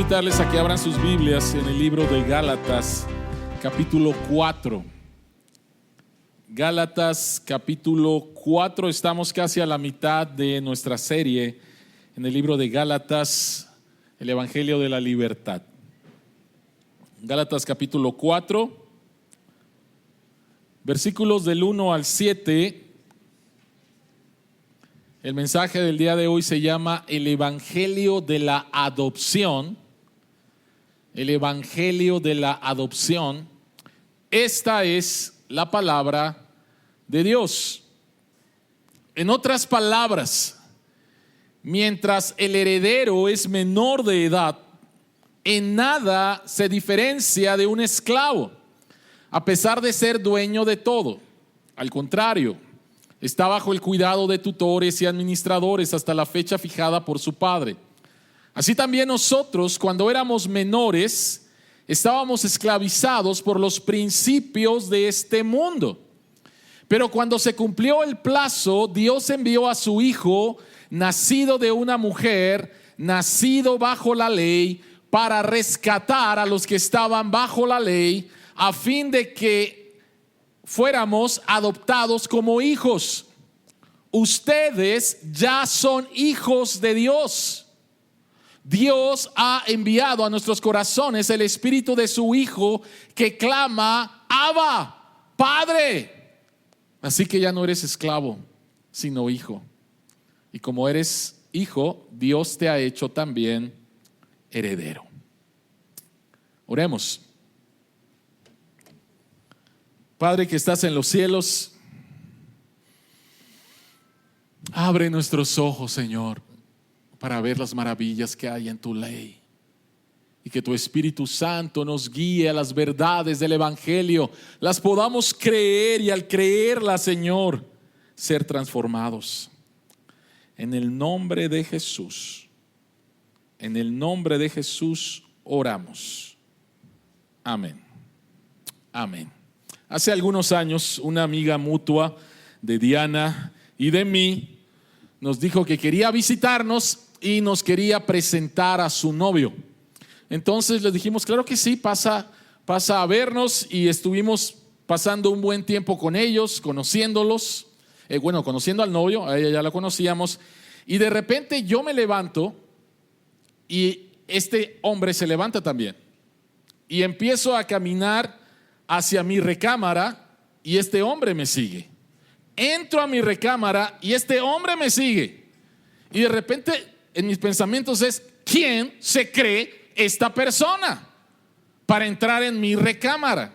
invitarles a que abran sus Biblias en el libro de Gálatas, capítulo 4. Gálatas, capítulo 4. Estamos casi a la mitad de nuestra serie en el libro de Gálatas, el Evangelio de la Libertad. Gálatas, capítulo 4, versículos del 1 al 7. El mensaje del día de hoy se llama el Evangelio de la Adopción. El Evangelio de la Adopción. Esta es la palabra de Dios. En otras palabras, mientras el heredero es menor de edad, en nada se diferencia de un esclavo, a pesar de ser dueño de todo. Al contrario, está bajo el cuidado de tutores y administradores hasta la fecha fijada por su padre. Así también nosotros, cuando éramos menores, estábamos esclavizados por los principios de este mundo. Pero cuando se cumplió el plazo, Dios envió a su Hijo, nacido de una mujer, nacido bajo la ley, para rescatar a los que estaban bajo la ley, a fin de que fuéramos adoptados como hijos. Ustedes ya son hijos de Dios. Dios ha enviado a nuestros corazones el espíritu de su Hijo que clama: Abba, Padre. Así que ya no eres esclavo, sino hijo. Y como eres hijo, Dios te ha hecho también heredero. Oremos. Padre que estás en los cielos, abre nuestros ojos, Señor, para ver las maravillas que hay en tu ley. Y que tu Espíritu Santo nos guíe a las verdades del Evangelio, las podamos creer y al creerlas, Señor, ser transformados. En el nombre de Jesús, en el nombre de Jesús oramos. Amén. Amén. Hace algunos años, una amiga mutua de Diana y de mí nos dijo que quería visitarnos y nos quería presentar a su novio. Entonces le dijimos: claro que sí, pasa a vernos, y estuvimos pasando un buen tiempo con ellos, conociéndolos. Conociendo al novio, a ella ya la conocíamos. Y de repente yo me levanto y este hombre se levanta también. Y empiezo a caminar hacia mi recámara y este hombre me sigue. Entro a mi recámara y este hombre me sigue. Y de repente en mis pensamientos es: ¿quién se cree esta persona para entrar en mi recámara?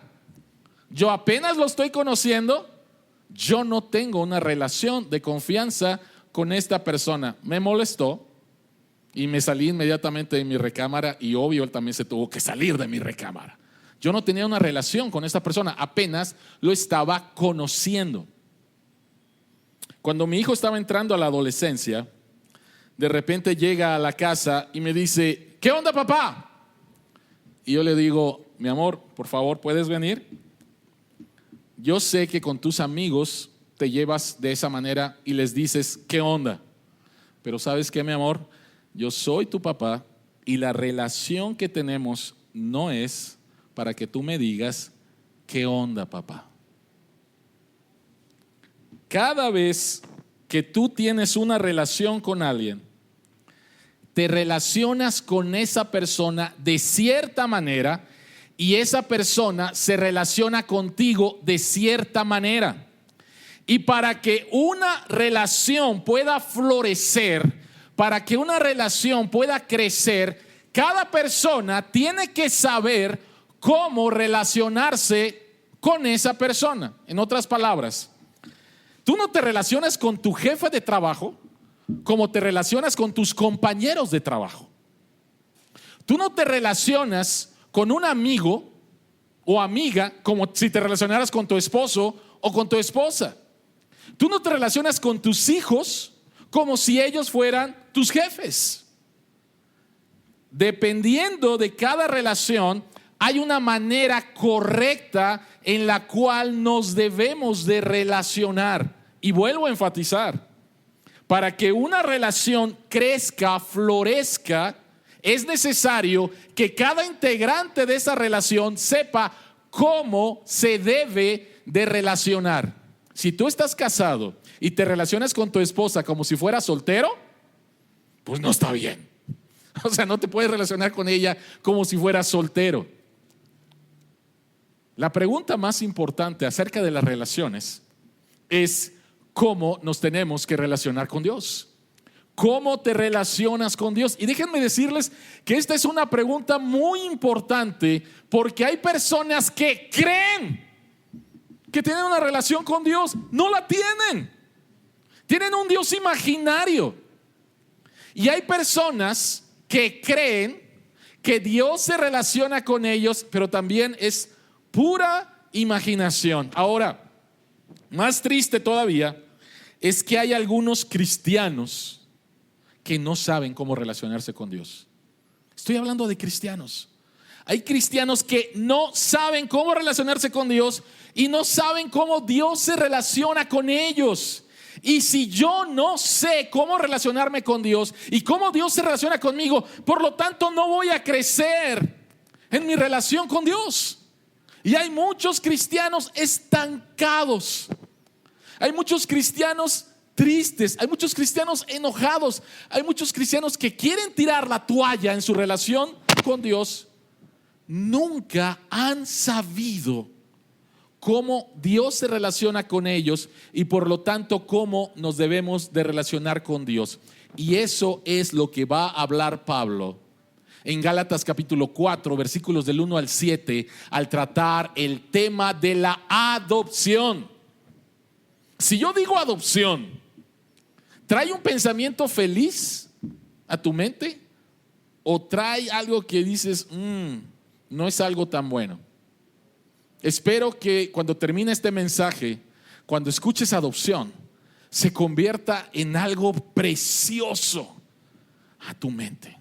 Yo apenas lo estoy conociendo. Yo no tengo una relación de confianza con esta persona. Me molestó y me salí inmediatamente de mi recámara, y obvio él también se tuvo que salir de mi recámara. Yo no tenía una relación con esta persona, apenas lo estaba conociendo. Cuando mi hijo estaba entrando a la adolescencia, de repente llega a la casa y me dice: ¿qué onda, papá? Y yo le digo: mi amor, por favor, ¿puedes venir? Yo sé que con tus amigos te llevas de esa manera y les dices: ¿qué onda? Pero ¿sabes qué, mi amor? Yo soy tu papá y la relación que tenemos no es para que tú me digas: ¿qué onda, papá? Cada vez que tú tienes una relación con alguien, te relacionas con esa persona de cierta manera y esa persona se relaciona contigo de cierta manera. Y para que una relación pueda florecer, para que una relación pueda crecer, cada persona tiene que saber cómo relacionarse con esa persona. En otras palabras, tú no te relacionas con tu jefe de trabajo como te relacionas con tus compañeros de trabajo. Tú no te relacionas con un amigo o amiga como si te relacionaras con tu esposo o con tu esposa. Tú no te relacionas con tus hijos como si ellos fueran tus jefes. Dependiendo de cada relación, hay una manera correcta en la cual nos debemos de relacionar. Y vuelvo a enfatizar, para que una relación crezca, florezca, es necesario que cada integrante de esa relación sepa cómo se debe de relacionar. Si tú estás casado y te relacionas con tu esposa como si fuera soltero, pues no está bien. O sea, no te puedes relacionar con ella como si fueras soltero. La pregunta más importante acerca de las relaciones es cómo nos tenemos que relacionar con Dios. ¿Cómo te relacionas con Dios? Y déjenme decirles que esta es una pregunta muy importante, porque hay personas que creen que tienen una relación con Dios. No la tienen. Tienen un Dios imaginario. Y hay personas que creen que Dios se relaciona con ellos, pero también es pura imaginación. Ahora, más triste todavía es que hay algunos cristianos que no saben cómo relacionarse con Dios. Estoy hablando de cristianos. Hay cristianos que no saben cómo relacionarse con Dios y no saben cómo Dios se relaciona con ellos. Y si yo no sé cómo relacionarme con Dios y cómo Dios se relaciona conmigo, por lo tanto no voy a crecer en mi relación con Dios. Y hay muchos cristianos estancados. Hay muchos cristianos tristes, hay muchos cristianos enojados, hay muchos cristianos que quieren tirar la toalla en su relación con Dios. Nunca han sabido cómo Dios se relaciona con ellos y por lo tanto cómo nos debemos de relacionar con Dios. Y eso es lo que va a hablar Pablo en Gálatas capítulo 4 versículos del 1 al 7 al tratar el tema de la adopción. Si yo digo adopción, ¿trae un pensamiento feliz a tu mente? ¿O trae algo que dices, no es algo tan bueno? Espero que cuando termine este mensaje, cuando escuches adopción, se convierta en algo precioso a tu mente.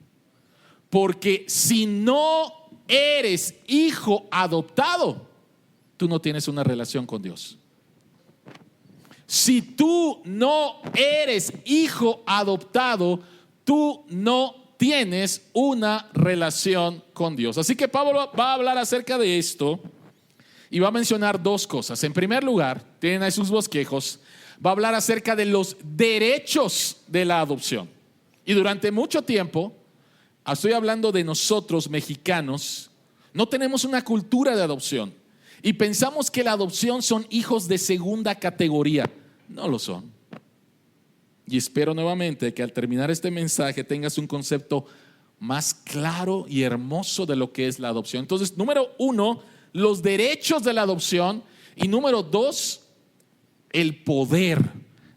Porque si no eres hijo adoptado, tú no tienes una relación con Dios. Si tú no eres hijo adoptado, tú no tienes una relación con Dios. Así que Pablo va a hablar acerca de esto y va a mencionar dos cosas. En primer lugar, tienen ahí sus bosquejos, va a hablar acerca de los derechos de la adopción. Y durante mucho tiempo, estoy hablando de nosotros mexicanos, no tenemos una cultura de adopción y pensamos que la adopción son hijos de segunda categoría. No lo son. Y espero nuevamente que al terminar este mensaje tengas un concepto más claro y hermoso de lo que es la adopción. Entonces, número 1, los derechos de la adopción, y número 2, el poder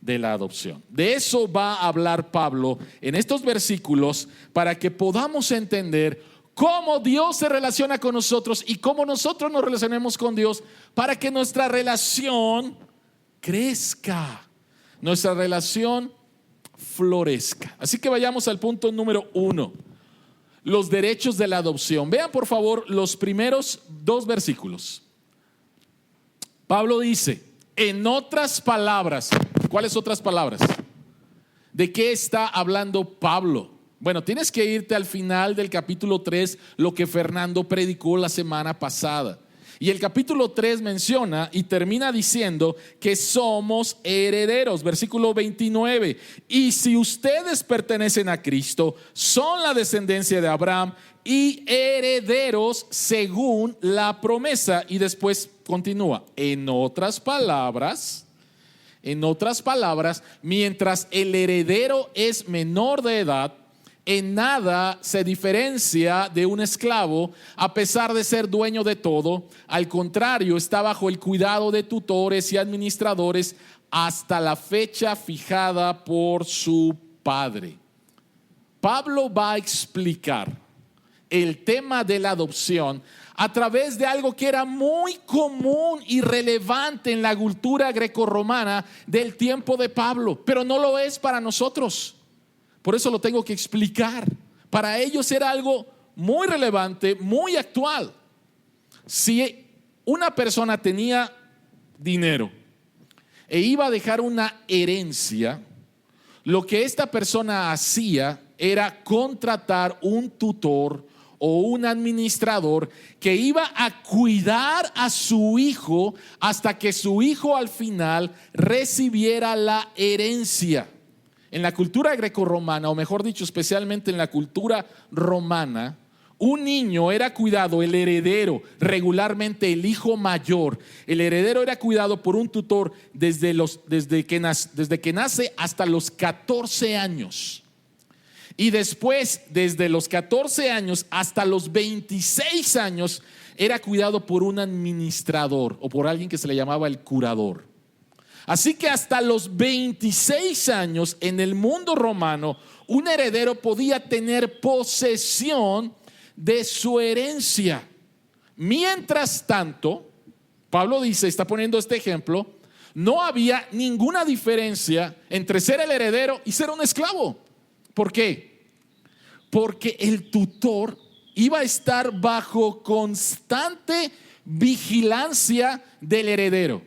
de la adopción. De eso va a hablar Pablo en estos versículos para que podamos entender cómo Dios se relaciona con nosotros y cómo nosotros nos relacionemos con Dios para que nuestra relación crezca, nuestra relación florezca. Así que vayamos al punto número 1, los derechos de la adopción. Vean por favor los primeros 2 versículos. Pablo dice, en otras palabras, ¿cuáles otras palabras? ¿De qué está hablando Pablo? Bueno, tienes que irte al final del capítulo 3, lo que Fernando predicó la semana pasada. Y el capítulo 3 menciona y termina diciendo que somos herederos. Versículo 29. Y si ustedes pertenecen a Cristo, son la descendencia de Abraham y herederos según la promesa. Y después continúa. En otras palabras, mientras el heredero es menor de edad, en nada se diferencia de un esclavo, a pesar de ser dueño de todo. Al contrario, está bajo el cuidado de tutores y administradores hasta la fecha fijada por su padre. Pablo va a explicar el tema de la adopción a través de algo que era muy común y relevante en la cultura grecorromana del tiempo de Pablo, pero no lo es para nosotros. Por eso lo tengo que explicar. Para ellos era algo muy relevante, muy actual. Si una persona tenía dinero e iba a dejar una herencia, lo que esta persona hacía era contratar un tutor o un administrador que iba a cuidar a su hijo hasta que su hijo al final recibiera la herencia. En la cultura grecorromana, o mejor dicho, especialmente en la cultura romana, un niño era cuidado, el heredero, regularmente el hijo mayor. El heredero era cuidado por un tutor desde que nace hasta los 14 años. Y después, desde los 14 años hasta los 26 años, era cuidado por un administrador o por alguien que se le llamaba el curador. Así que hasta los 26 años en el mundo romano, un heredero podía tener posesión de su herencia. Mientras tanto, Pablo dice, está poniendo este ejemplo, no había ninguna diferencia entre ser el heredero y ser un esclavo. ¿Por qué? Porque el tutor iba a estar bajo constante vigilancia del heredero.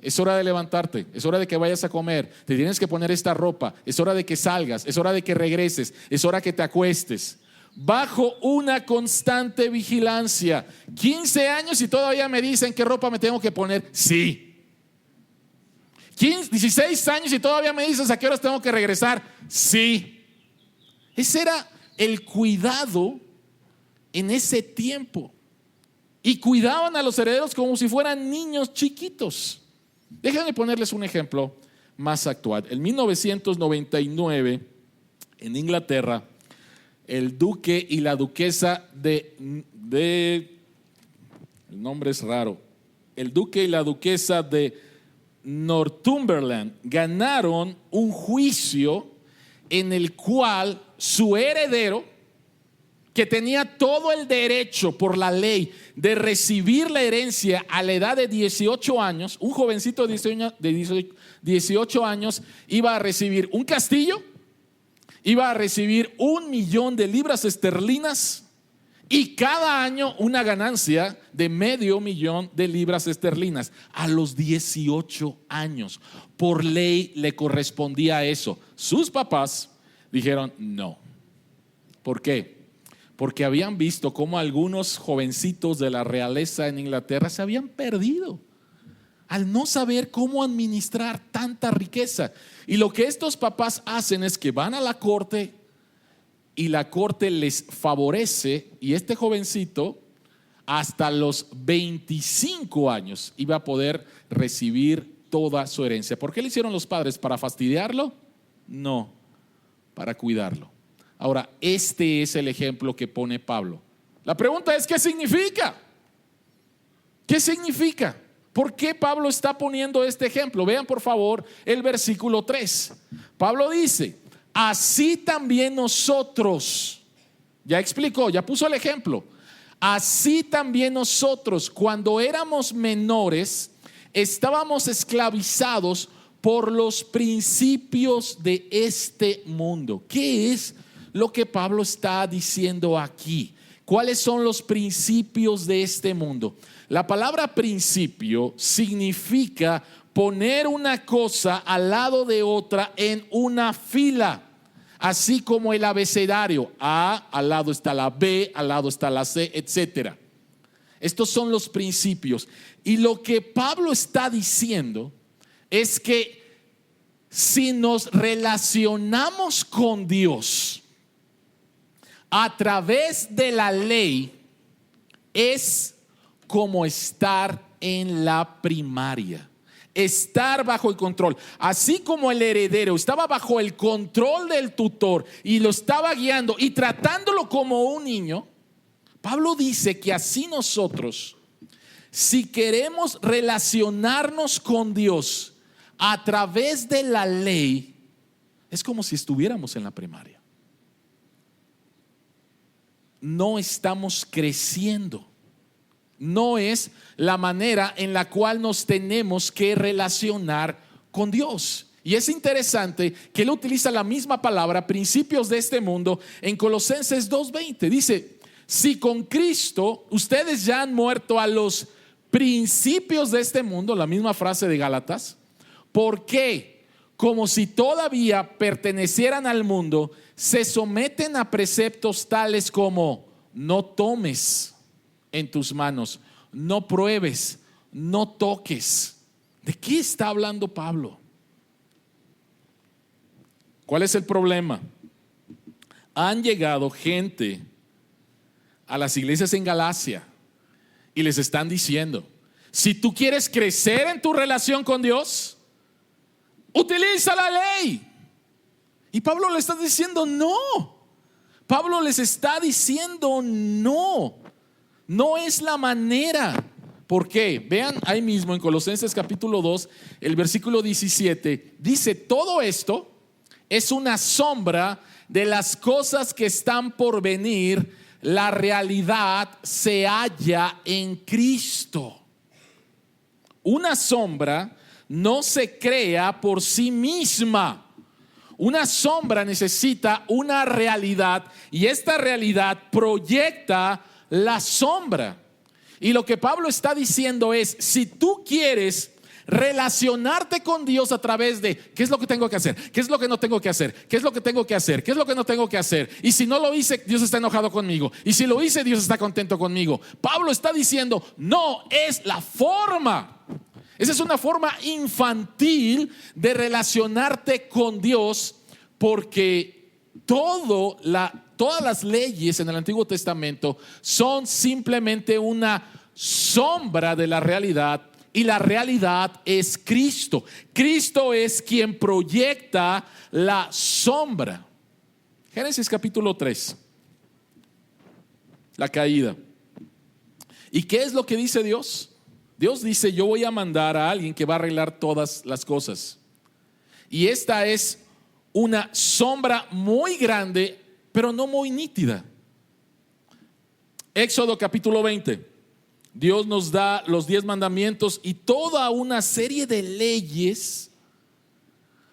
Es hora de levantarte, es hora de que vayas a comer, te tienes que poner esta ropa, es hora de que salgas, es hora de que regreses, es hora que te acuestes. Bajo una constante vigilancia. 15 años y todavía me dicen qué ropa me tengo que poner. Sí. 16 años y todavía me dices a qué horas tengo que regresar. Sí. Ese era el cuidado en ese tiempo. Y cuidaban a los herederos como si fueran niños chiquitos. Déjenme ponerles un ejemplo más actual. En 1999, en Inglaterra, el duque y la duquesa el nombre es raro, el duque y la duquesa de Northumberland ganaron un juicio en el cual su heredero, que tenía todo el derecho por la ley de recibir la herencia a la edad de 18 años, un jovencito de 18 años iba a recibir un castillo, iba a recibir 1 millón de libras esterlinas y cada año una ganancia de $500,000 de libras esterlinas a los 18 años. Por ley le correspondía eso. Sus papás dijeron no. ¿Por qué? Porque habían visto cómo algunos jovencitos de la realeza en Inglaterra se habían perdido al no saber cómo administrar tanta riqueza. Y lo que estos papás hacen es que van a la corte y la corte les favorece, y este jovencito hasta los 25 años iba a poder recibir toda su herencia. ¿Por qué lo hicieron los padres? ¿Para fastidiarlo? No, para cuidarlo. Ahora, este es el ejemplo que pone Pablo. La pregunta es, ¿qué significa? ¿Qué significa? ¿Por qué Pablo está poniendo este ejemplo? Vean por favor el versículo 3. Pablo dice, así también nosotros, ya explicó, ya puso el ejemplo. Así también nosotros, cuando éramos menores, estábamos esclavizados por los principios de este mundo. ¿Qué es lo que Pablo está diciendo aquí? ¿Cuáles son los principios de este mundo? La palabra principio significa poner una cosa al lado de otra en una fila, así como el abecedario. A, al lado está la B, al lado está la C, etcétera. Estos son los principios. Y lo que Pablo está diciendo es que si nos relacionamos con Dios a través de la ley, es como estar en la primaria, estar bajo el control. Así como el heredero estaba bajo el control del tutor y lo estaba guiando y tratándolo como un niño, Pablo dice que así nosotros, si queremos relacionarnos con Dios a través de la ley, es como si estuviéramos en la primaria. No estamos creciendo. No es la manera en la cual nos tenemos que relacionar con Dios. Y es interesante que él utiliza la misma palabra, principios de este mundo, en Colosenses 2:20. Dice, si con Cristo ustedes ya han muerto a los principios de este mundo, la misma frase de Gálatas, ¿por qué? como si todavía pertenecieran al mundo, se someten a preceptos tales como: no tomes en tus manos, no pruebes, no toques. ¿De qué está hablando Pablo? ¿Cuál es el problema? Han llegado gente a las iglesias en Galacia y les están diciendo: si tú quieres crecer en tu relación con Dios, utiliza la ley. Y Pablo le está diciendo no. Pablo les está diciendo no. No es la manera. ¿Por qué? Vean ahí mismo en Colosenses capítulo 2, el versículo 17. Dice: todo esto es una sombra de las cosas que están por venir. La realidad se halla en Cristo. Una sombra no se crea por sí misma. Una sombra necesita una realidad, y esta realidad proyecta la sombra. Y lo que Pablo está diciendo es: si tú quieres relacionarte con Dios a través de ¿qué es lo que tengo que hacer? ¿Qué es lo que no tengo que hacer? ¿Qué es lo que tengo que hacer? ¿Qué es lo que no tengo que hacer? Y si no lo hice, Dios está enojado conmigo. Y si lo hice, Dios está contento conmigo. Pablo está diciendo: no es la forma. Esa es una forma infantil de relacionarte con Dios, porque todas las leyes en el Antiguo Testamento son simplemente una sombra de la realidad, y la realidad es Cristo. Cristo es quien proyecta la sombra. Génesis capítulo 3, la caída. ¿Y qué es lo que dice Dios? Dios dice: yo voy a mandar a alguien que va a arreglar todas las cosas. Y esta es una sombra muy grande, pero no muy nítida. Éxodo capítulo 20. Dios nos da los 10 mandamientos y toda una serie de leyes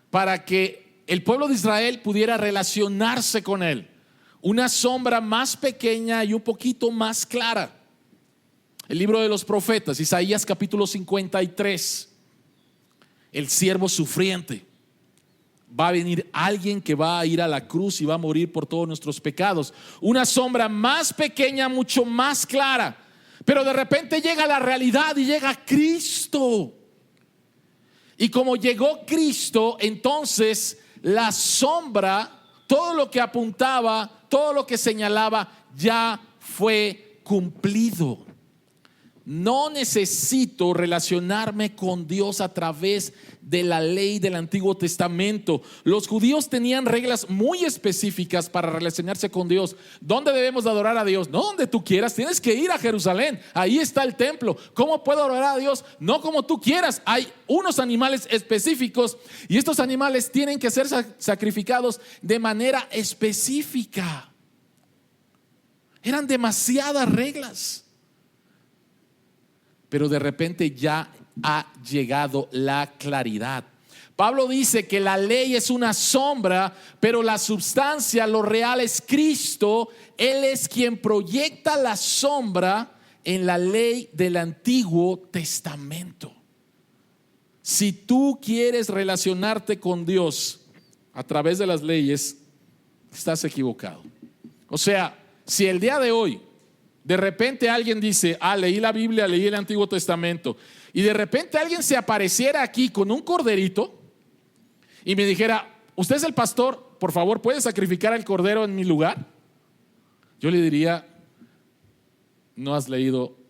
para que el pueblo de Israel pudiera relacionarse con Él. Una sombra más pequeña y un poquito más clara. El libro de los profetas, Isaías capítulo 53. El siervo sufriente. Va a venir alguien que va a ir a la cruz y va a morir por todos nuestros pecados. Una sombra más pequeña, mucho más clara. Pero de repente llega la realidad y llega Cristo. Y como llegó Cristo, entonces la sombra, todo lo que apuntaba, todo lo que señalaba, ya fue cumplido. No necesito relacionarme con Dios a través de la ley del Antiguo Testamento. Los judíos tenían reglas muy específicas para relacionarse con Dios. ¿Dónde debemos de adorar a Dios? No donde tú quieras, tienes que ir a Jerusalén. Ahí está el templo. ¿Cómo puedo adorar a Dios? No como tú quieras. Hay unos animales específicos y estos animales tienen que ser sacrificados de manera específica. Eran demasiadas reglas. Pero de repente ya ha llegado la claridad. Pablo dice que la ley es una sombra, pero la sustancia, lo real es Cristo. Él es quien proyecta la sombra en la ley del Antiguo Testamento. Si tú quieres relacionarte con Dios a través de las leyes, estás equivocado. O sea, si el día de hoy de repente alguien dice: leí la Biblia, leí el Antiguo Testamento, y de repente alguien se apareciera aquí con un corderito y me dijera: usted es el pastor, por favor, ¿puede sacrificar al cordero en mi lugar? Yo le diría: no has leído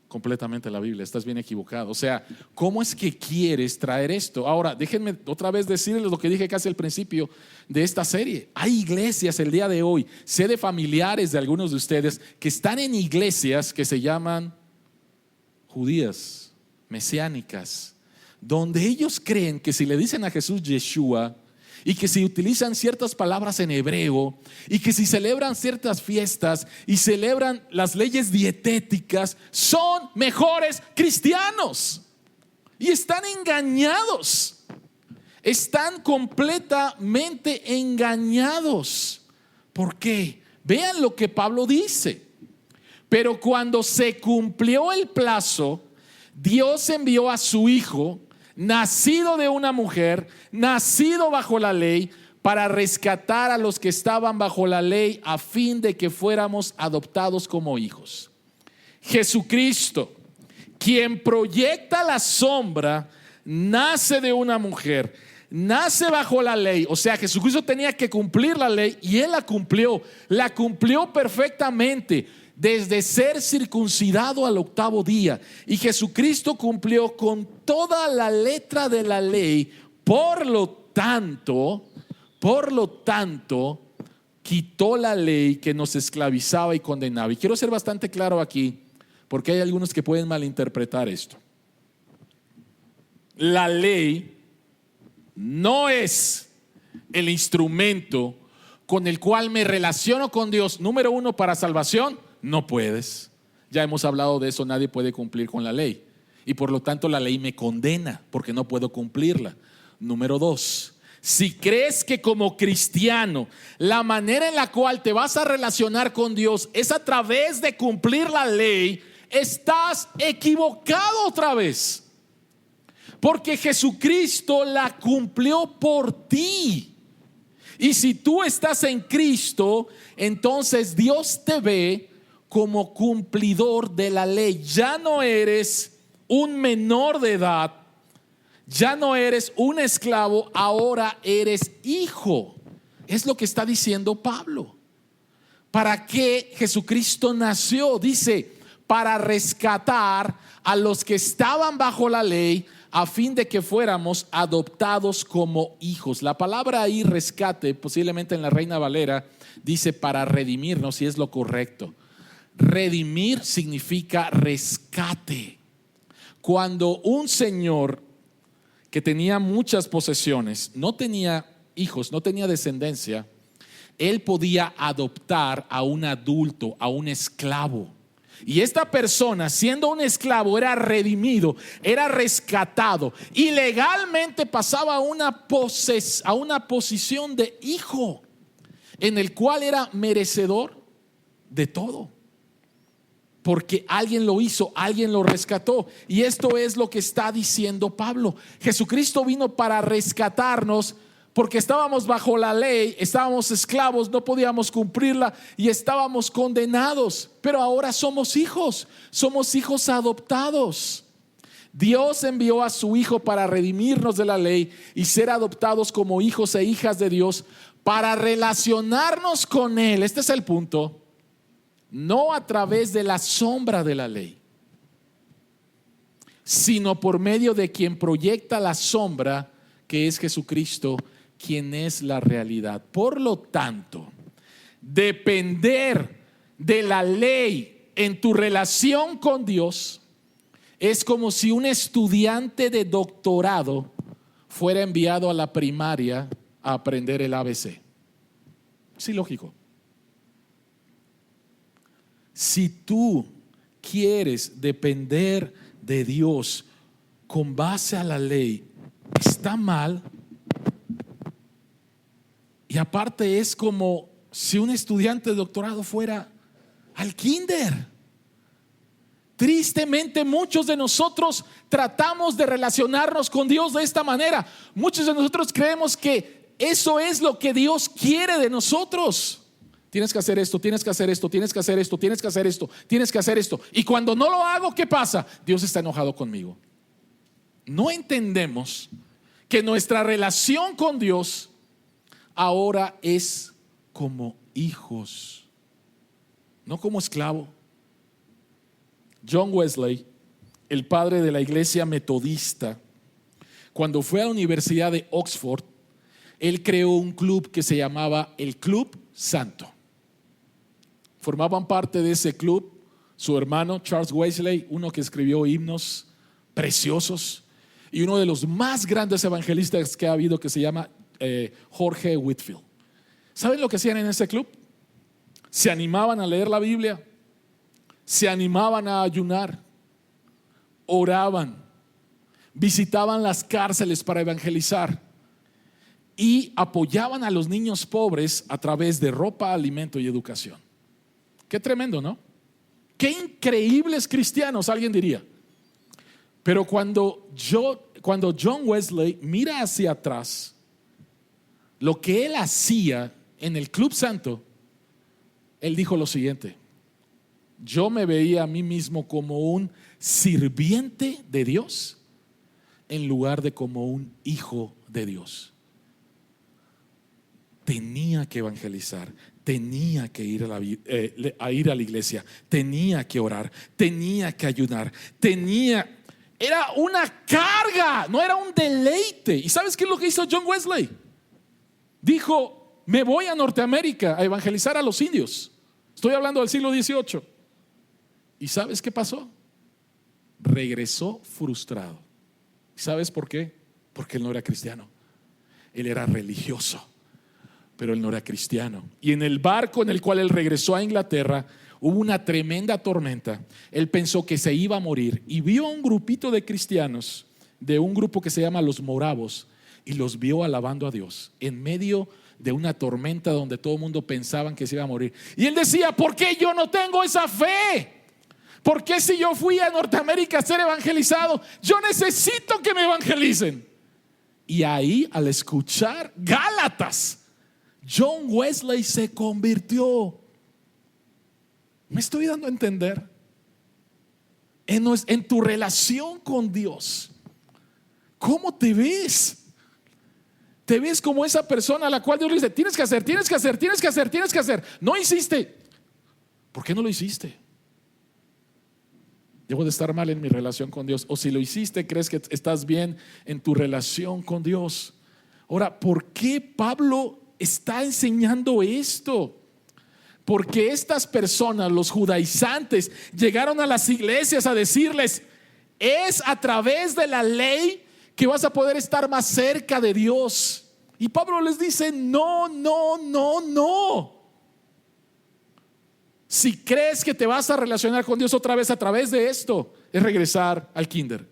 completamente la Biblia, estás bien equivocado. O sea, ¿cómo es que quieres traer esto? Ahora, déjenme otra vez decirles lo que dije casi al principio de esta serie. Hay iglesias el día de hoy, sé de familiares de algunos de ustedes que están en iglesias que se llaman judías, mesiánicas, donde ellos creen que si le dicen a Jesús Yeshua, y que si utilizan ciertas palabras en hebreo, y que si celebran ciertas fiestas y celebran las leyes dietéticas, son mejores cristianos. Y están engañados. Están completamente engañados. ¿Por qué? Vean lo que Pablo dice. Pero cuando se cumplió el plazo, Dios envió a su Hijo, nacido de una mujer, nacido bajo la ley, para rescatar a los que estaban bajo la ley, a fin de que fuéramos adoptados como hijos. Jesucristo, quien proyecta la sombra, nace de una mujer, nace bajo la ley. O sea, Jesucristo tenía que cumplir la ley y Él la cumplió perfectamente, desde ser circuncidado al 8º día. Y Jesucristo cumplió con toda la letra de la ley. Por lo tanto, quitó la ley que nos esclavizaba y condenaba. Y quiero ser bastante claro aquí, porque hay algunos que pueden malinterpretar esto. La ley no es el instrumento con el cual me relaciono con Dios. Número 1, para salvación, no puedes. Ya hemos hablado de eso, nadie puede cumplir con la ley. Y por lo tanto la ley me condena porque no puedo cumplirla. Número 2, si crees que como cristiano la manera en la cual te vas a relacionar con Dios es a través de cumplir la ley, estás equivocado otra vez. Porque Jesucristo la cumplió por ti. Y si tú estás en Cristo, entonces Dios te ve como cumplidor de la ley. Ya no eres un menor de edad, ya no eres un esclavo, ahora eres hijo. Es lo que está diciendo Pablo. ¿Para qué Jesucristo nació? Dice, para rescatar a los que estaban bajo la ley, a fin de que fuéramos adoptados como hijos. La palabra ahí, rescate, posiblemente en la Reina Valera, dice para redimirnos, y es lo correcto. Redimir significa rescate. Cuando un señor que tenía muchas posesiones, no tenía hijos, no tenía descendencia, él podía adoptar a un adulto, a un esclavo. Y esta persona, siendo un esclavo, era redimido, era rescatado y legalmente pasaba a una posición de hijo, en el cual era merecedor de todo, porque alguien lo hizo, alguien lo rescató. Y esto es lo que está diciendo Pablo. Jesucristo vino para rescatarnos, porque estábamos bajo la ley, estábamos esclavos, no podíamos cumplirla y estábamos condenados. Pero ahora somos hijos adoptados. Dios envió a su Hijo para redimirnos de la ley y ser adoptados como hijos e hijas de Dios, para relacionarnos con Él. Este es el punto. No a través de la sombra de la ley, sino por medio de quien proyecta la sombra, que es Jesucristo, quien es la realidad. Por lo tanto, depender de la ley en tu relación con Dios es como si un estudiante de doctorado fuera enviado a la primaria a aprender el ABC. Sí, lógico. Si tú quieres depender de Dios con base a la ley, está mal. Y aparte es como si un estudiante de doctorado fuera al kinder. Tristemente muchos de nosotros tratamos de relacionarnos con Dios de esta manera. Muchos de nosotros creemos que eso es lo que Dios quiere de nosotros. Tienes que hacer esto, tienes que hacer esto, tienes que hacer esto, tienes que hacer esto, tienes que hacer esto. Y cuando no lo hago, ¿qué pasa? Dios está enojado conmigo. No entendemos que nuestra relación con Dios ahora es como hijos, no como esclavo. John Wesley, el padre de la iglesia metodista, cuando fue a la Universidad de Oxford, él creó un club que se llamaba el Club Santo. Formaban parte de ese club su hermano Charles Wesley, uno que escribió himnos preciosos, y uno de los más grandes evangelistas que ha habido, que se llama Jorge Whitfield. ¿Saben lo que hacían en ese club? Se animaban a leer la Biblia, se animaban a ayunar, oraban, visitaban las cárceles para evangelizar y apoyaban a los niños pobres a través de ropa, alimento y educación. Qué tremendo, ¿no? Qué increíbles cristianos, alguien diría. Pero cuando cuando John Wesley mira hacia atrás, lo que él hacía en el Club Santo, él dijo lo siguiente: yo me veía a mí mismo como un sirviente de Dios en lugar de como un hijo de Dios. Tenía que evangelizar, tenía que ir a ir a la iglesia, tenía que orar, tenía que ayunar, era una carga, no era un deleite. ¿Y sabes qué es lo que hizo John Wesley? Dijo: me voy a Norteamérica a evangelizar a los indios. Estoy hablando del siglo XVIII. ¿Y sabes qué pasó? Regresó frustrado. ¿Sabes por qué? Porque él no era cristiano. Él era religioso, pero él no era cristiano. Y en el barco en el cual él regresó a Inglaterra, hubo una tremenda tormenta. Él pensó que se iba a morir y vio a un grupito de cristianos de un grupo que se llama los Moravos, y los vio alabando a Dios en medio de una tormenta donde todo el mundo pensaba que se iba a morir. Y él decía: ¿por qué yo no tengo esa fe? ¿Por qué si yo fui a Norteamérica a ser evangelizado, yo necesito que me evangelicen? Y ahí, al escuchar Gálatas, John Wesley se convirtió. ¿Me estoy dando a entender? En tu relación con Dios, ¿cómo te ves? Te ves como esa persona a la cual Dios le dice: tienes que hacer, tienes que hacer, tienes que hacer, tienes que hacer. No hiciste. ¿Por qué no lo hiciste? Debo de estar mal en mi relación con Dios. O si lo hiciste, crees que estás bien en tu relación con Dios. Ahora, ¿por qué Pablo está enseñando esto? Porque estas personas, los judaizantes, llegaron a las iglesias a decirles: es a través de la ley que vas a poder estar más cerca de Dios. Y Pablo les dice: no, no, no, no. Si crees que te vas a relacionar con Dios otra vez a través de esto, es regresar al kinder.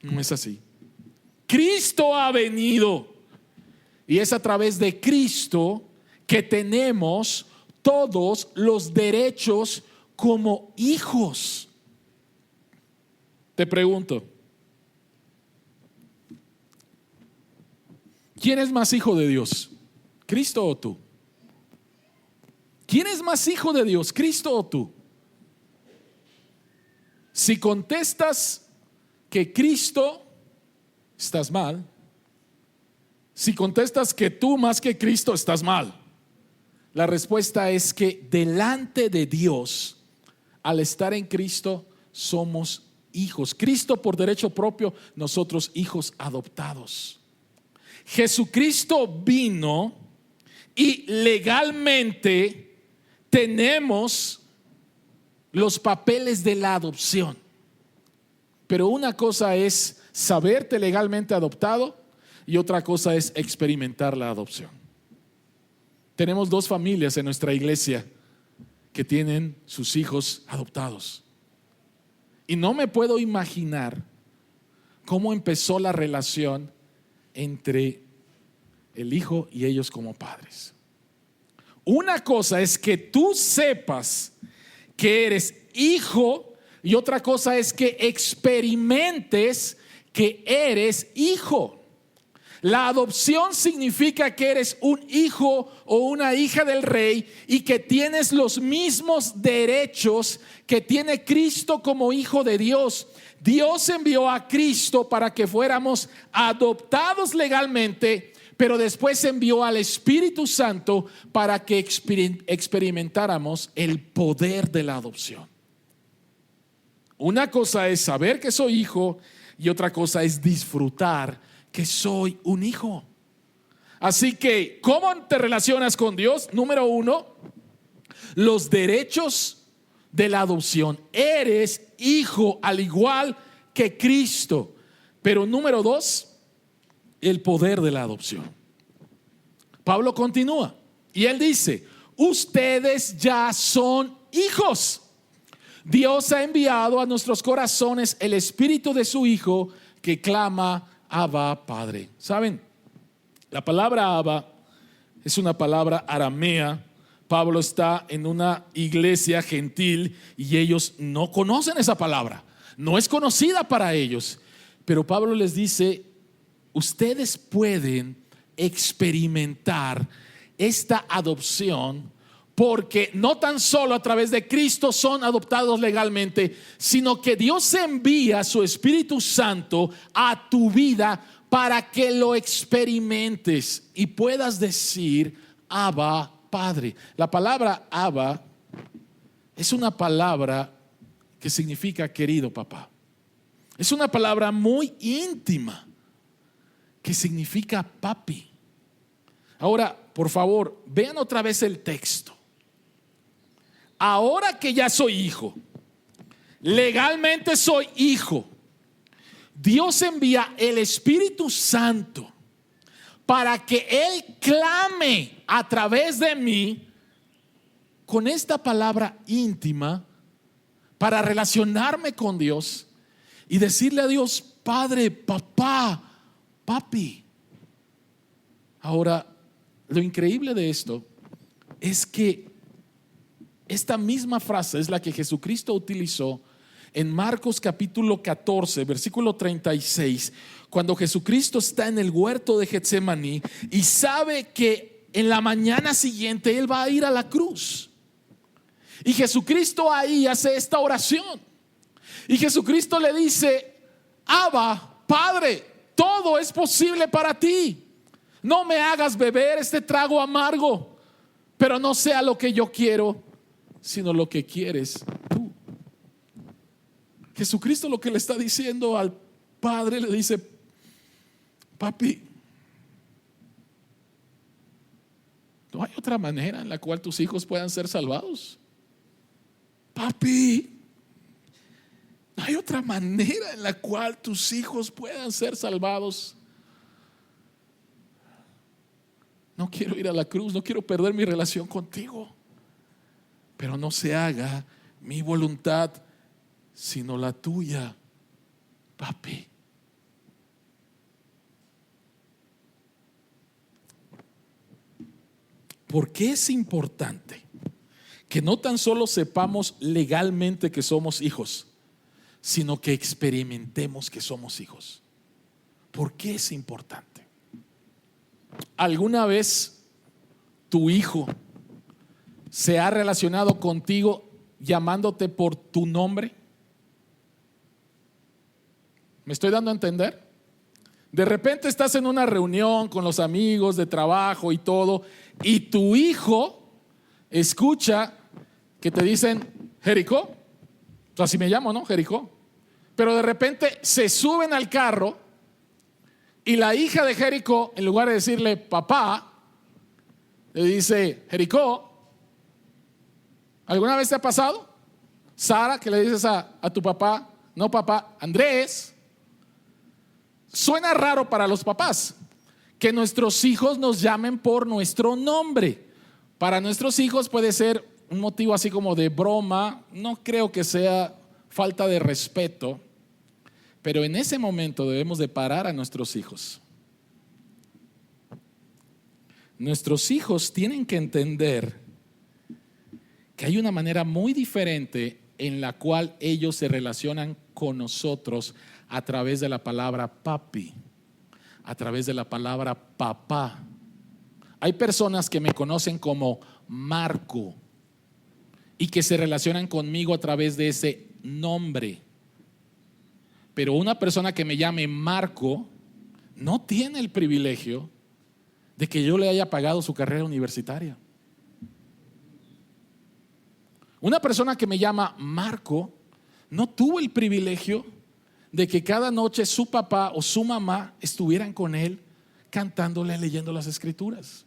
No es así. Cristo ha venido, y es a través de Cristo que tenemos todos los derechos como hijos. Te pregunto, ¿quién es más hijo de Dios? ¿Cristo o tú? ¿Quién es más hijo de Dios, Cristo o tú? Si contestas que Cristo, estás mal. Si contestas que tú más que Cristo, estás mal. La respuesta es que delante de Dios, al estar en Cristo, somos hijos. Cristo por derecho propio, nosotros hijos adoptados. Jesucristo vino y legalmente tenemos los papeles de la adopción. Pero una cosa es saberte legalmente adoptado y otra cosa es experimentar la adopción. Tenemos dos familias en nuestra iglesia que tienen sus hijos adoptados. Y no me puedo imaginar cómo empezó la relación entre el hijo y ellos como padres. Una cosa es que tú sepas que eres hijo y otra cosa es que experimentes que eres hijo. La adopción significa que eres un hijo o una hija del rey y que tienes los mismos derechos que tiene Cristo como hijo de Dios. Dios envió a Cristo para que fuéramos adoptados legalmente, pero después envió al Espíritu Santo para que experimentáramos el poder de la adopción. Una cosa es saber que soy hijo y otra cosa es disfrutar que soy un hijo. Así que, ¿cómo te relacionas con Dios? Número uno, los derechos de la adopción. Eres hijo al igual que Cristo. Pero número dos, el poder de la adopción. Pablo continúa y él dice: ustedes ya son hijos. Dios ha enviado a nuestros corazones el espíritu de su Hijo que clama: Abba, Padre. ¿Saben? La palabra Abba es una palabra aramea. Pablo está en una iglesia gentil y ellos no conocen esa palabra. No es conocida para ellos. Pero Pablo les dice, ustedes pueden experimentar esta adopción porque no tan solo a través de Cristo son adoptados legalmente, sino que Dios envía su Espíritu Santo a tu vida para que lo experimentes y puedas decir, Abba, Padre. La palabra Abba es una palabra que significa querido papá. Es una palabra muy íntima que significa papi. Ahora, por favor, vean otra vez el texto. Ahora que ya soy hijo, legalmente soy hijo, Dios envía el Espíritu Santo para que Él clame a través de mí con esta palabra íntima para relacionarme con Dios y decirle a Dios, Padre, papá, papi. Ahora, lo increíble de esto es que esta misma frase es la que Jesucristo utilizó en Marcos capítulo 14, versículo 36, cuando Jesucristo está en el huerto de Getsemaní y sabe que en la mañana siguiente Él va a ir a la cruz. Y Jesucristo ahí hace esta oración. Y Jesucristo le dice, Abba, Padre, todo es posible para ti. No me hagas beber este trago amargo, pero no sea lo que yo quiero, sino lo que quieres tú. Jesucristo lo que le está diciendo al Padre, le dice, papi, no hay otra manera en la cual tus hijos puedan ser salvados. Papi, no hay otra manera en la cual tus hijos puedan ser salvados. No quiero ir a la cruz, no quiero perder mi relación contigo, pero no se haga mi voluntad sino la tuya, papi. ¿Por qué es importante que no tan solo sepamos legalmente que somos hijos, sino que experimentemos que somos hijos? ¿Por qué es importante? ¿Alguna vez tu hijo se ha relacionado contigo llamándote por tu nombre? ¿Me estoy dando a entender? De repente estás en una reunión con los amigos de trabajo y todo, y tu hijo escucha que te dicen Jericó, o sea, así me llamo, ¿no? Jericó. Pero de repente se suben al carro y la hija de Jericó, en lugar de decirle papá, le dice Jericó. ¿Alguna vez te ha pasado? Sara, que le dices a tu papá, no papá, Andrés. Suena raro para los papás que nuestros hijos nos llamen por nuestro nombre. Para nuestros hijos puede ser un motivo así como de broma. No creo que sea falta de respeto, pero en ese momento debemos de parar a nuestros hijos. Nuestros hijos tienen que entender que hay una manera muy diferente en la cual ellos se relacionan con nosotros a través de la palabra papi, a través de la palabra papá. Hay personas que me conocen como Marco y que se relacionan conmigo a través de ese nombre. Pero una persona que me llame Marco no tiene el privilegio de que yo le haya pagado su carrera universitaria. Una persona que me llama Marco no tuvo el privilegio de que cada noche su papá o su mamá estuvieran con él cantándole, leyendo las escrituras.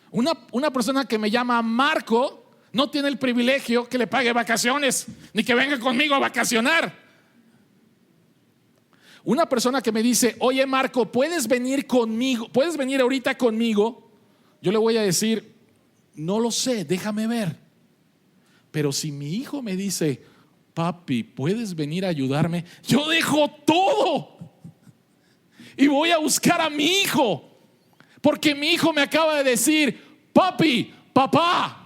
Una persona que me llama Marco no tiene el privilegio que le pague vacaciones ni que venga conmigo a vacacionar. Una persona que me dice, oye Marco, ¿puedes venir conmigo? ¿Puedes venir ahorita conmigo? Yo le voy a decir, no lo sé, déjame ver. Pero si mi hijo me dice, papi, ¿puedes venir a ayudarme? Yo dejo todo y voy a buscar a mi hijo, porque mi hijo me acaba de decir, papi, papá.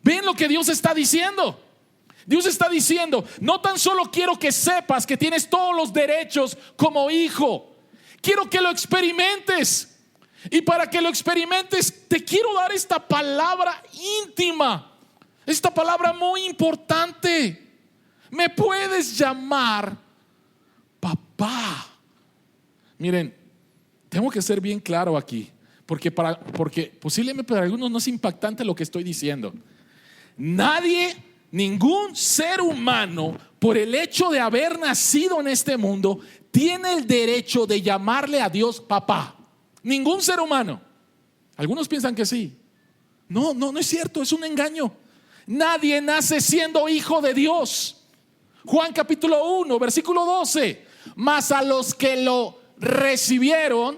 ¿Ven lo que Dios está diciendo? Dios está diciendo, no tan solo quiero que sepas que tienes todos los derechos como hijo, quiero que lo experimentes. Y para que lo experimentes, te quiero dar esta palabra íntima, esta palabra muy importante. Me puedes llamar papá. Miren, tengo que ser bien claro aquí, porque posiblemente para algunos no es impactante lo que estoy diciendo. Nadie, ningún ser humano, por el hecho de haber nacido en este mundo, tiene el derecho de llamarle a Dios papá. Ningún ser humano. Algunos piensan que sí. No es cierto, es un engaño. Nadie nace siendo hijo de Dios. Juan capítulo 1, versículo 12. Mas a los que lo recibieron,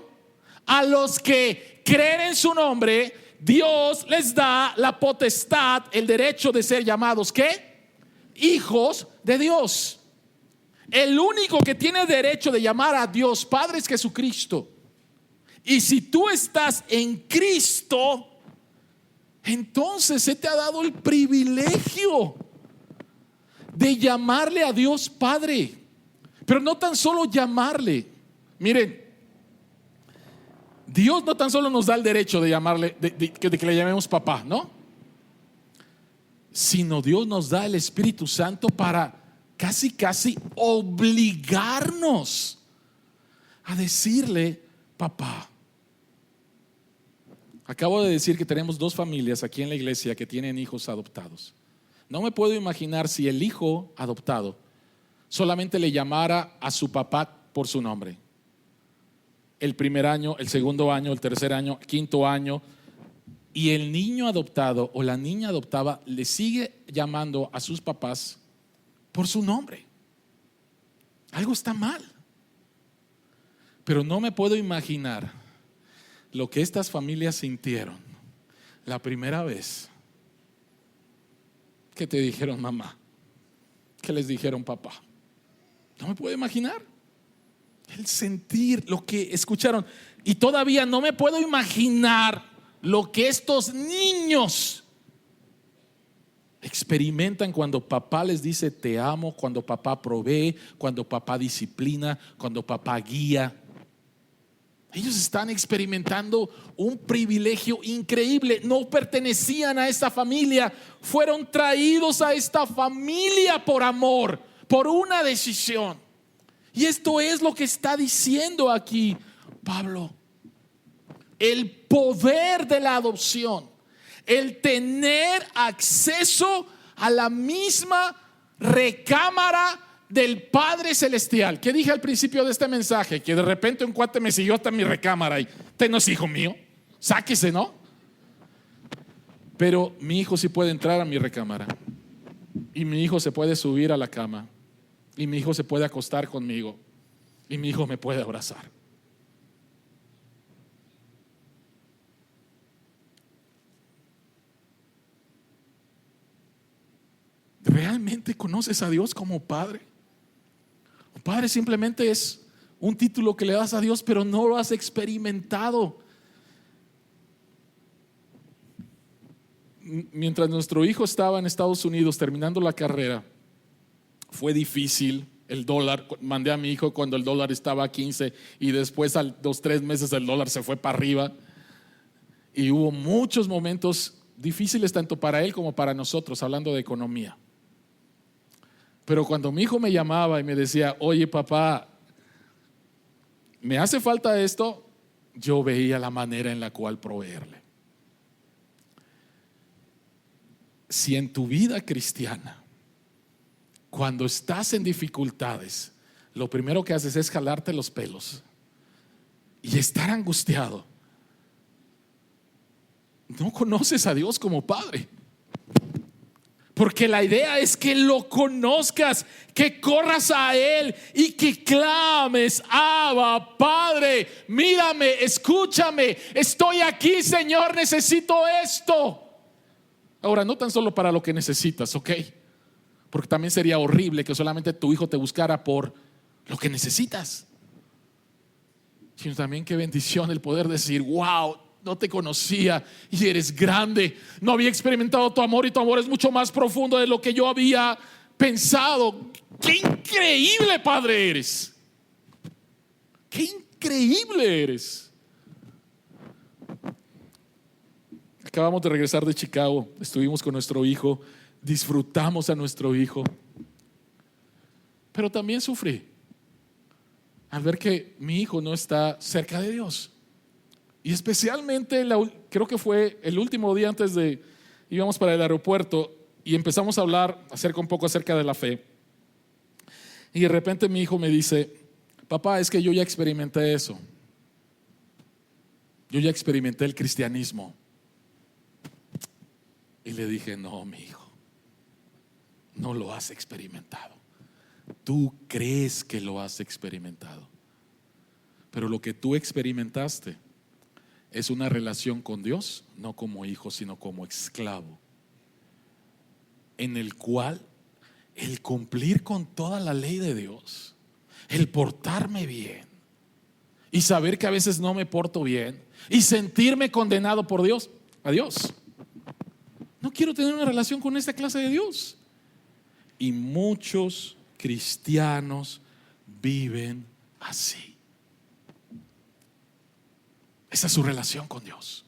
a los que creen en su nombre, Dios les da la potestad, el derecho de ser llamados ¿qué? Hijos de Dios. El único que tiene derecho de llamar a Dios Padre es Jesucristo. Y si tú estás en Cristo, entonces se te ha dado el privilegio de llamarle a Dios Padre. Pero no tan solo llamarle. Miren, Dios no tan solo nos da el derecho de llamarle, de que le llamemos papá, ¿no? Sino Dios nos da el Espíritu Santo para casi obligarnos a decirle papá. Acabo de decir que tenemos 2 familias aquí en la iglesia que tienen hijos adoptados. No me puedo imaginar si el hijo adoptado solamente le llamara a su papá por su nombre. El primer año, el segundo año, el tercer año, quinto año, y el niño adoptado o la niña adoptada le sigue llamando a sus papás por su nombre. Algo está mal. Pero no me puedo imaginar lo que estas familias sintieron la primera vez que te dijeron mamá, que les dijeron papá. No me puedo imaginar el sentir lo que escucharon. Y todavía no me puedo imaginar lo que estos niños experimentan cuando papá les dice te amo, cuando papá provee, cuando papá disciplina, cuando papá guía. Ellos están experimentando un privilegio increíble. No pertenecían a esta familia, fueron traídos a esta familia por amor, por una decisión. Y esto es lo que está diciendo aquí Pablo. El poder de la adopción, el tener acceso a la misma recámara del Padre Celestial. ¿Qué dije al principio de este mensaje? Que de repente un cuate me siguió hasta mi recámara y usted no es hijo mío, sáquese, ¿no? Pero mi hijo sí puede entrar a mi recámara, y mi hijo se puede subir a la cama, y mi hijo se puede acostar conmigo, y mi hijo me puede abrazar. ¿Realmente conoces a Dios como Padre? Padre simplemente es un título que le das a Dios, pero no lo has experimentado. Mientras nuestro hijo estaba en Estados Unidos terminando la carrera, fue difícil. El dólar, mandé a mi hijo cuando el dólar estaba a 15 y después a los 3 meses el dólar se fue para arriba. Y hubo muchos momentos difíciles tanto para él como para nosotros, hablando de economía. Pero cuando mi hijo me llamaba y me decía, oye papá, me hace falta esto, yo veía la manera en la cual proveerle. Si en tu vida cristiana, cuando estás en dificultades, lo primero que haces es jalarte los pelos y estar angustiado, no conoces a Dios como Padre. Porque la idea es que lo conozcas, que corras a Él y que clames, Abba, Padre, mírame, escúchame, estoy aquí, Señor, necesito esto. Ahora, no tan solo para lo que necesitas, ¿ok? Porque también sería horrible que solamente tu hijo te buscara por lo que necesitas, sino también qué bendición el poder decir, wow, no te conocía y eres grande, no había experimentado tu amor y tu amor es mucho más profundo de lo que yo había pensado, qué increíble padre eres. Qué increíble eres. Acabamos de regresar de Chicago, estuvimos con nuestro hijo, disfrutamos a nuestro hijo, pero también sufrí al ver que mi hijo no está cerca de Dios. Y especialmente, creo que fue el último día antes de íbamos para el aeropuerto y empezamos a hablar un poco acerca de la fe. Y de repente mi hijo me dice, papá, es que yo ya experimenté eso. Yo ya experimenté el cristianismo. Y le dije, no, mi hijo, no lo has experimentado. Tú crees que lo has experimentado, pero lo que tú experimentaste es una relación con Dios, no como hijo, sino como esclavo, en el cual el cumplir con toda la ley de Dios, el portarme bien y saber que a veces no me porto bien y sentirme condenado por Dios, adiós. No quiero tener una relación con esta clase de Dios. Y muchos cristianos viven así. Esa es su relación con Dios.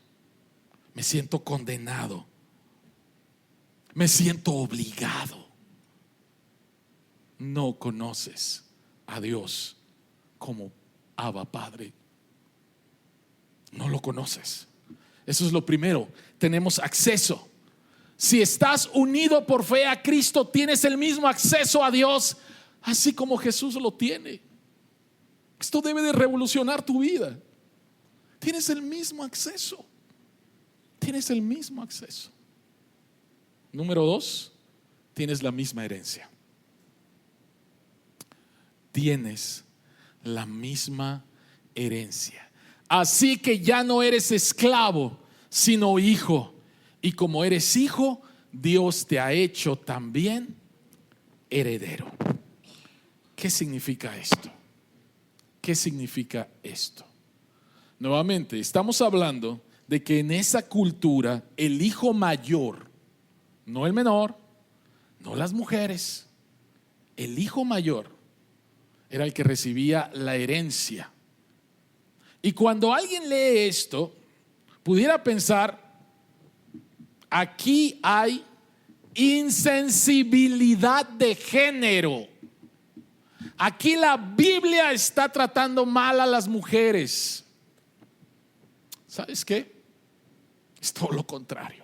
Me siento condenado. Me siento obligado. No conoces a Dios como Abba Padre. No lo conoces. Eso es lo primero. Tenemos acceso. Si estás unido por fe a Cristo, tienes el mismo acceso a Dios, así como Jesús lo tiene. Esto debe de revolucionar tu vida. Tienes el mismo acceso. Tienes el mismo acceso. Número 2, tienes la misma herencia. Tienes la misma herencia. Así que ya no eres esclavo, sino hijo. Y como eres hijo, Dios te ha hecho también heredero. ¿Qué significa esto? ¿Qué significa esto? Nuevamente, estamos hablando de que en esa cultura el hijo mayor, no el menor, no las mujeres, el hijo mayor era el que recibía la herencia. Y cuando alguien lee esto, pudiera pensar, aquí hay insensibilidad de género. Aquí la Biblia está tratando mal a las mujeres. ¿Sabes qué? Es todo lo contrario.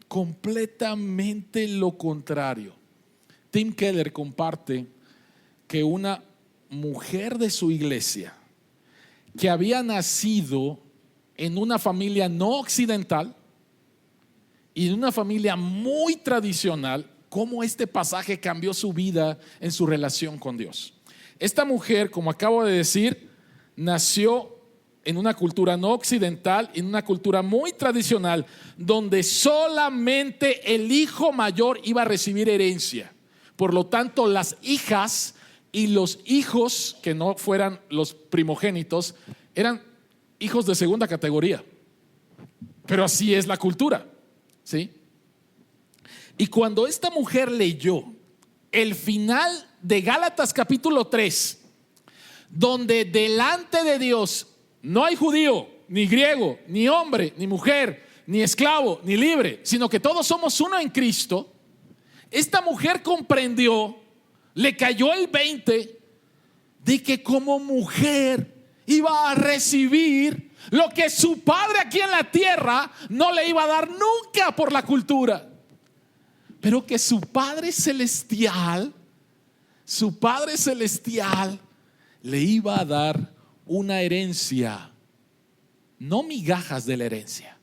Completamente lo contrario. Tim Keller comparte que una mujer de su iglesia que había nacido en una familia no occidental y en una familia muy tradicional, cómo este pasaje cambió su vida en su relación con Dios. Esta mujer, como acabo de decir, nació en una cultura no occidental, en una cultura muy tradicional, donde solamente el hijo mayor iba a recibir herencia. Por lo tanto, las hijas y los hijos que no fueran los primogénitos eran hijos de segunda categoría. Pero así es la cultura, ¿sí? Y cuando esta mujer leyó el final de Gálatas capítulo 3, donde delante de Dios no hay judío, ni griego, ni hombre, ni mujer, ni esclavo, ni libre, sino que todos somos uno en Cristo, esta mujer comprendió, le cayó el 20 de que como mujer iba a recibir lo que su padre aquí en la tierra no le iba a dar nunca por la cultura, pero que su Padre Celestial le iba a dar una herencia, no migajas de la herencia,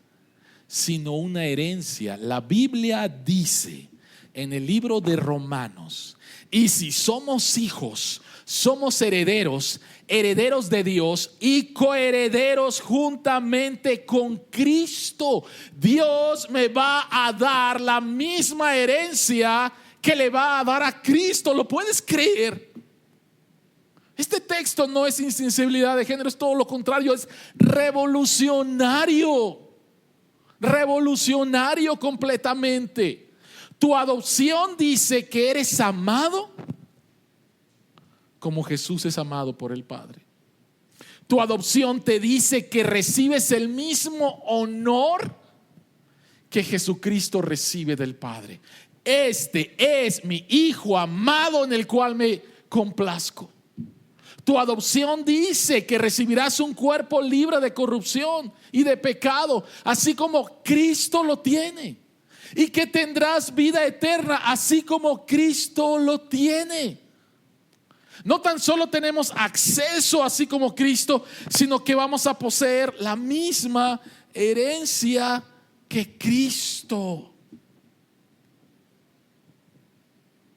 sino una herencia. La Biblia dice en el libro de Romanos, y si somos hijos, somos herederos, herederos de Dios y coherederos juntamente con Cristo. Dios me va a dar la misma herencia que le va a dar a Cristo. ¿Lo puedes creer? Este texto no es insensibilidad de género, es todo lo contrario, es revolucionario. Revolucionario completamente. Tu adopción dice que eres amado como Jesús es amado por el Padre. Tu adopción te dice que recibes el mismo honor que Jesucristo recibe del Padre. Este es mi Hijo amado en el cual me complazco. Tu adopción dice que recibirás un cuerpo libre de corrupción y de pecado, así como Cristo lo tiene. Y que tendrás vida eterna, así como Cristo lo tiene. No tan solo tenemos acceso así como Cristo, sino que vamos a poseer la misma herencia que Cristo.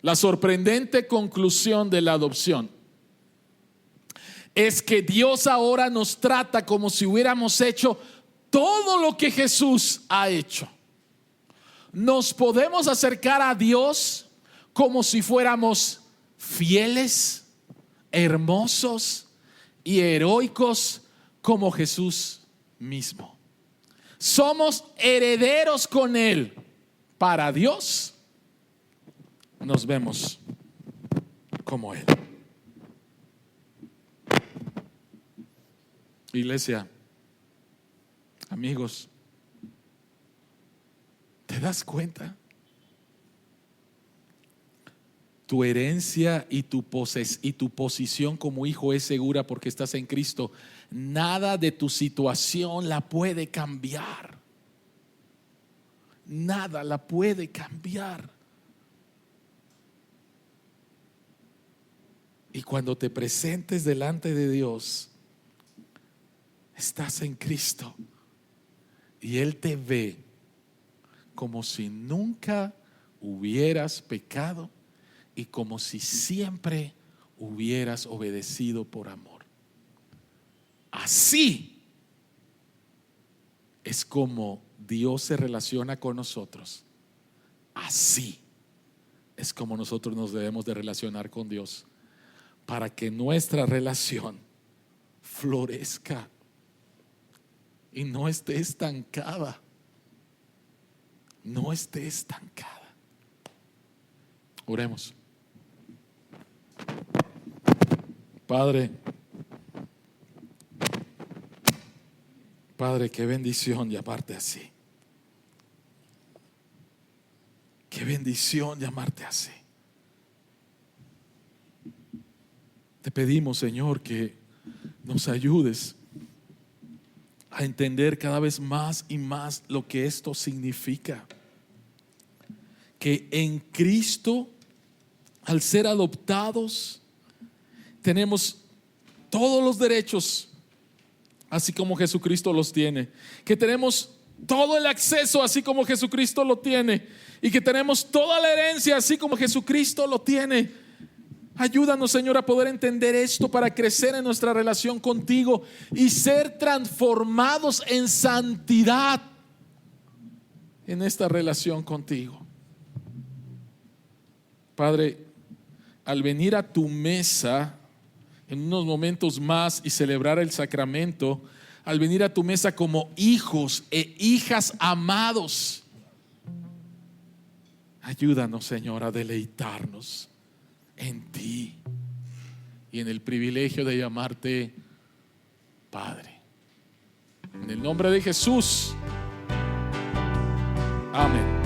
La sorprendente conclusión de la adopción es que Dios ahora nos trata como si hubiéramos hecho todo lo que Jesús ha hecho. Nos podemos acercar a Dios como si fuéramos fieles, hermosos y heroicos como Jesús mismo. Somos herederos con Él. Para Dios nos vemos como Él. Iglesia, amigos, ¿te das cuenta? Tu herencia y tu posición como hijo es segura porque estás en Cristo. Nada de tu situación la puede cambiar. Nada la puede cambiar. Y cuando te presentes delante de Dios, estás en Cristo y Él te ve como si nunca hubieras pecado y como si siempre hubieras obedecido por amor. Así es como Dios se relaciona con nosotros. Así es como nosotros nos debemos de relacionar con Dios, para que nuestra relación florezca y no esté estancada. No esté estancada. Oremos. Padre, qué bendición llamarte así. Qué bendición llamarte así. Te pedimos, Señor, que nos ayudes a entender cada vez más y más lo que esto significa. Que en Cristo, al ser adoptados, tenemos todos los derechos, así como Jesucristo los tiene. Que tenemos todo el acceso, así como Jesucristo lo tiene. Y que tenemos toda la herencia, así como Jesucristo lo tiene. Ayúdanos, Señor, a poder entender esto para crecer en nuestra relación contigo y ser transformados en santidad en esta relación contigo. Padre, al venir a tu mesa en unos momentos más y celebrar el sacramento, al venir a tu mesa como hijos e hijas amados, ayúdanos, Señor, a deleitarnos en ti y en el privilegio de llamarte Padre. En el nombre de Jesús. Amén.